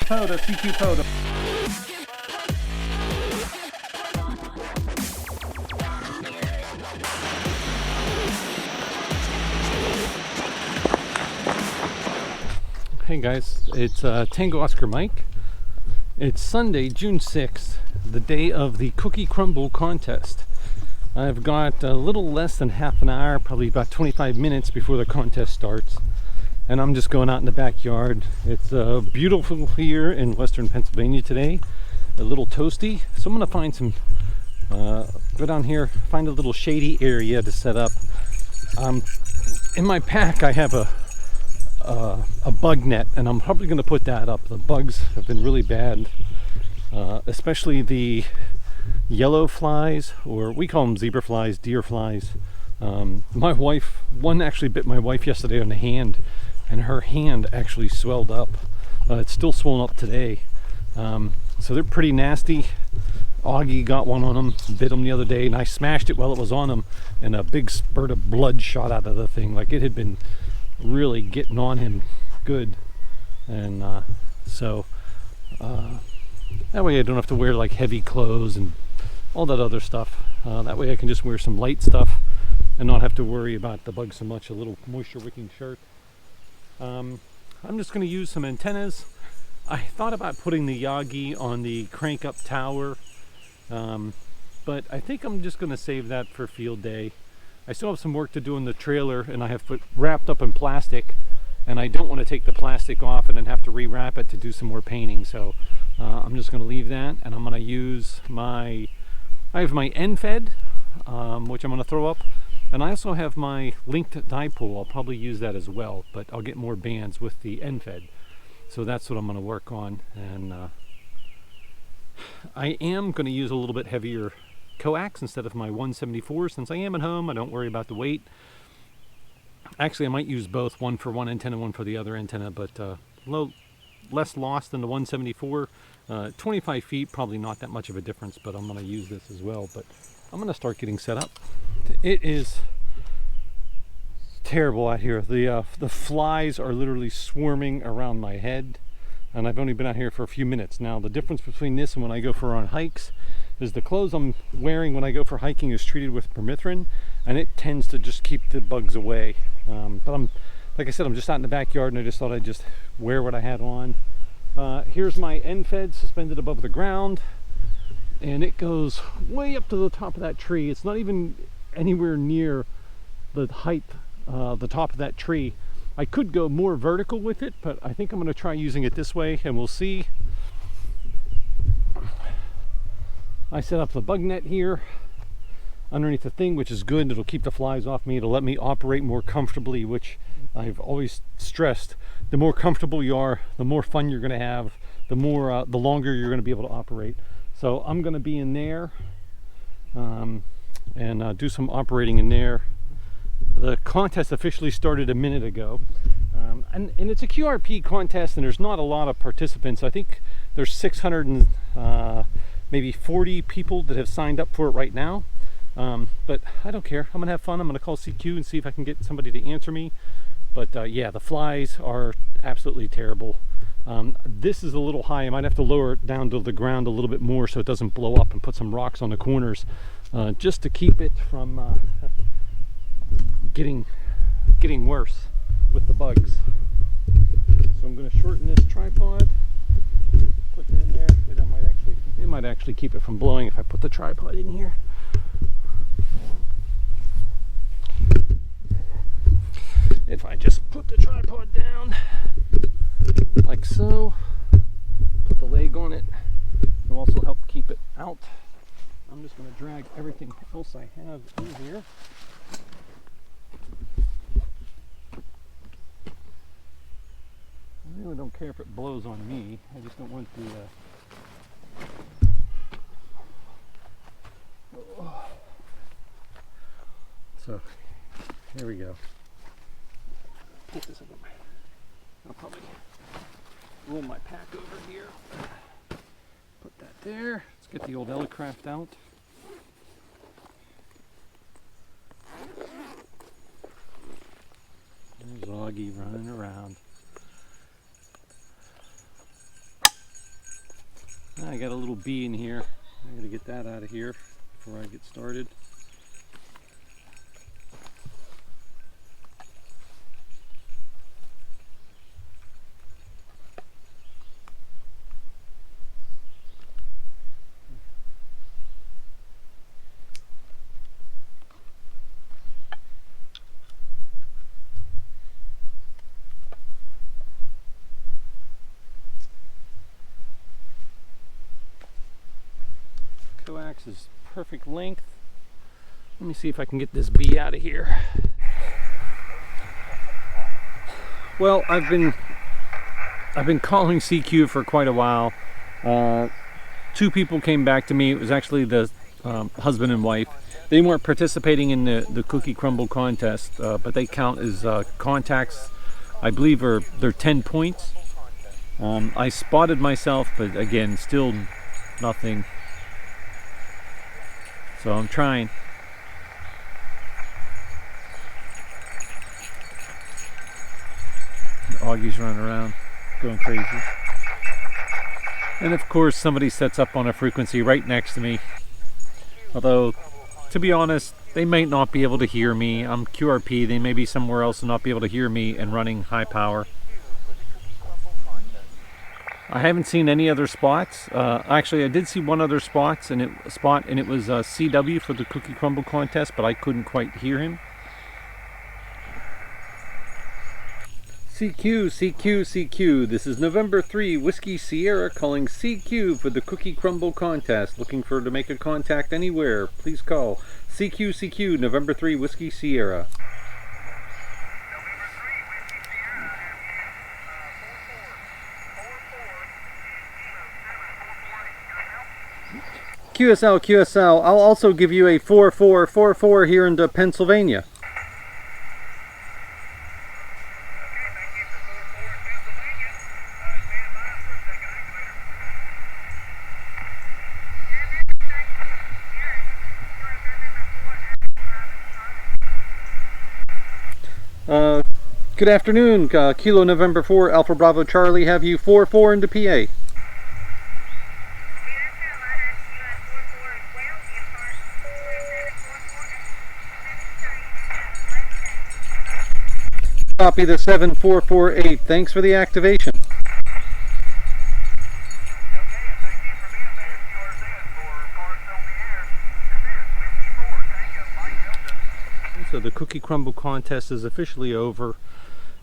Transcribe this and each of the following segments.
CQ Photo. Hey guys, it's Tango Oscar Mike. It's Sunday, June 6th, the day of the Cookie Crumble contest. I've got a little less than half an hour, probably about 25 minutes before the contest starts. And I'm just going out in the backyard. It's beautiful here in western Pennsylvania today. A little toasty. So I'm going to find some, go down here, find a little shady area to set up. In my pack I have a bug net, and I'm probably going to put that up. The bugs have been really bad, especially the yellow flies, or we call them zebra flies, deer flies. My wife, one actually bit my wife yesterday on the hand, and her hand actually swelled up. It's still swollen up today. So they're pretty nasty. Augie got one on him, bit him the other day, and I smashed it while it was on him, and a big spurt of blood shot out of the thing. Like it had been really getting on him good. And so that way I don't have to wear like heavy clothes and all that other stuff. That way I can just wear some light stuff and not have to worry about the bugs so much. A little moisture wicking shirt. I'm just going to use some antennas. I thought about putting the Yagi on the crank up tower, but I think I'm just going to save that for field day. I still have some work to do in the trailer, and I have put wrapped up in plastic, and I don't want to take the plastic off and then have to rewrap it to do some more painting. So I'm just going to leave that, and I'm going to use I have my end fed, which I'm going to throw up, and I also have my linked dipole. I'll probably use that as well, but I'll get more bands with the end fed. So that's what I'm going to work on, and I am going to use a little bit heavier coax instead of my 174. Since I am at home, I don't worry about the weight. Actually, I might use both, one for one antenna, one for the other antenna, but less loss than the 174. 25 feet, probably not that much of a difference, but I'm going to use this as well. But I'm going to start getting set up. It is terrible out here. The flies are literally swarming around my head, and I've only been out here for a few minutes. Now, the difference between this and when I go for on hikes is the clothes I'm wearing when I go for hiking is treated with permethrin, and it tends to just keep the bugs away. But like I said, I'm just out in the backyard, and I just thought I'd just wear what I had on. Here's my end fed suspended above the ground, and it goes way up to the top of that tree. It's not even anywhere near the height, the top of that tree. I could go more vertical with it, but I think I'm going to try using it this way, and we'll see. I set up the bug net here underneath the thing, which is good. It'll keep the flies off me. It'll let me operate more comfortably, which I've always stressed. The more comfortable you are, the more fun you're going to have, the longer you're going to be able to operate. So I'm going to be in there and do some operating in there. The contest officially started a minute ago, and it's a QRP contest, and there's not a lot of participants. I think there's 600 and maybe 40 people that have signed up for it right now. But I don't care. I'm gonna have fun. I'm gonna call CQ and see if I can get somebody to answer me. But yeah, the flies are absolutely terrible. This is a little high. I might have to lower it down to the ground a little bit more so it doesn't blow up, and put some rocks on the corners just to keep it from getting worse with the bugs. So I'm going to shorten this tripod, put it in there. It might actually keep it from blowing if I put the tripod in here. If I just put the tripod down like so, put the leg on it, it'll also help keep it out. I'm just going to drag everything else I have in here. I really don't care if it blows on me. I just don't want the So here we go. Put this over I'll probably roll my pack over here. Put that there. Let's get the old Elecraft out. There's Augie running around. I got a little bee in here. I gotta get that out of here before I get started. Coax is perfect length. Let me see if I can get this bee out of here. Well, I've been calling CQ for quite a while. Two people came back to me. It was actually the husband and wife. They weren't participating in the cookie crumble contest, but they count as contacts. I believe they're 10 points. I spotted myself, but again, still nothing. So I'm trying. The Augie's running around, going crazy. And of course, somebody sets up on a frequency right next to me. Although, to be honest, they might not be able to hear me. I'm QRP, they may be somewhere else and not be able to hear me and running high power. I haven't seen any other spots. Actually, I did see one other spot, and it was CW for the Cookie Crumble contest, but I couldn't quite hear him. CQ, CQ, CQ. This is November 3, Whiskey Sierra calling CQ for the Cookie Crumble contest. Looking for to make a contact anywhere. Please call CQ, CQ, November 3, Whiskey Sierra. QSL, QSL, I'll also give you a 4444 here in Pennsylvania. Good afternoon, Kilo November 4, Alpha Bravo Charlie, have you 44 into PA. Copy the 7448. Thanks for the activation. So the Cookie Crumble contest is officially over.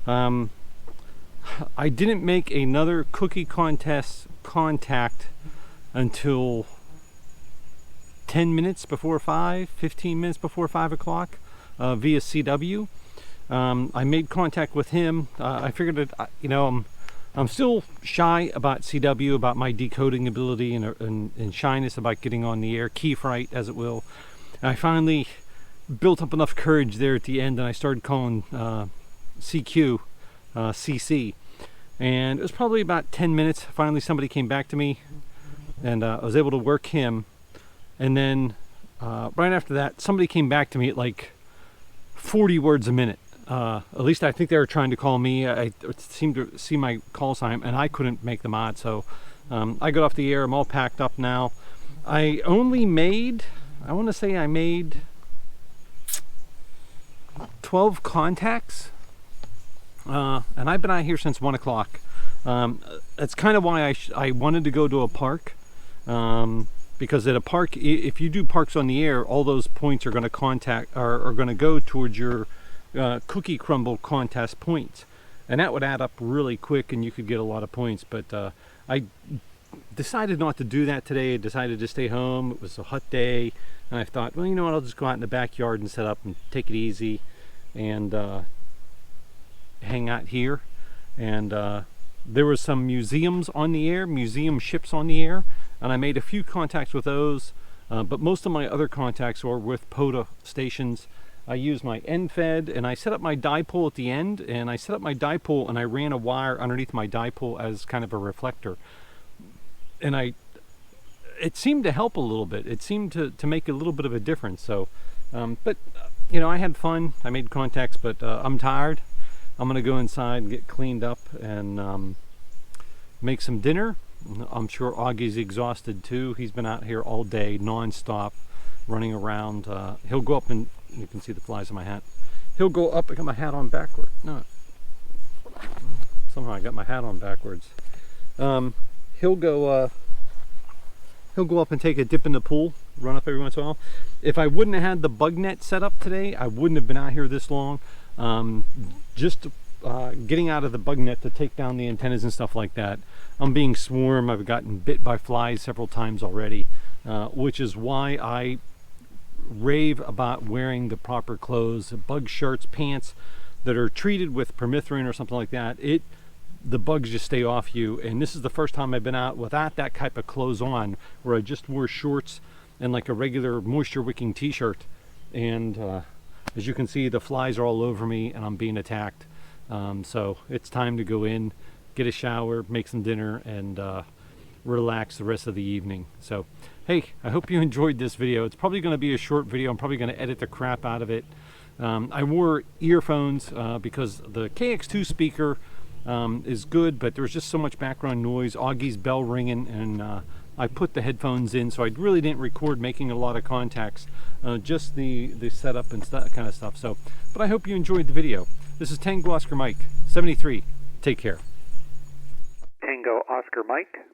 I didn't make another cookie contest contact until 10 minutes before 5, 15 minutes before 5 o'clock via CW. I made contact with him. I figured that, you know, I'm still shy about CW, about my decoding ability, and shyness about getting on the air, key fright as it will. And I finally built up enough courage there at the end, and I started calling CQ, CC. And it was probably about 10 minutes. Finally somebody came back to me, and I was able to work him. And then right after that, somebody came back to me at like 40 words a minute. At least I think they were trying to call me. I seemed to see my call sign, and I couldn't make them out. So I got off the air. I'm all packed up now. I only made, I want to say I made 12 contacts. And I've been out here since 1 o'clock. That's kind of why I wanted to go to a park. Because at a park, if you do parks on the air, all those points are going to are going to go towards your Cookie Crumble contest points, and that would add up really quick, and you could get a lot of points. But I decided not to do that today. I decided to stay home. It was a hot day, and I thought, well, you know what, I'll just go out in the backyard and set up and take it easy and hang out here. And there were some museums on the air, museum ships on the air, and I made a few contacts with those, but most of my other contacts were with POTA stations. I used my end fed, and I set up my dipole at the end, and I set up my dipole and I ran a wire underneath my dipole as kind of a reflector. And it seemed to help a little bit. It seemed to make a little bit of a difference. So, but you know, I had fun. I made contacts, but I'm tired. I'm gonna go inside and get cleaned up and make some dinner, I'm sure Augie's exhausted too. He's been out here all day non-stop running around. He'll go up, and you can see the flies in my hat. He'll go up and got my hat on backward. No, somehow I got my hat on backwards. He'll go up and take a dip in the pool, run up every once in a while. If I wouldn't have had the bug net set up today, I wouldn't have been out here this long. Just getting out of the bug net to take down the antennas and stuff like that. I'm being swarmed. I've gotten bit by flies several times already, which is why I rave about wearing the proper clothes, bug shirts, pants that are treated with permethrin or something like that. The bugs just stay off you. And this is the first time I've been out without that type of clothes on, where I just wore shorts and like a regular moisture wicking t-shirt. And as you can see, the flies are all over me and I'm being attacked. So it's time to go in, get a shower, make some dinner, and relax the rest of the evening. So hey, I hope you enjoyed this video. It's probably going to be a short video. I'm probably going to edit the crap out of it. I wore earphones because the KX2 speaker is good, but there's just so much background noise, Augie's bell ringing, and I put the headphones in, so I really didn't record making a lot of contacts, just the setup and kind of stuff. So, but I hope you enjoyed the video. This is Tango Oscar Mike 73. Take care. Tango Oscar Mike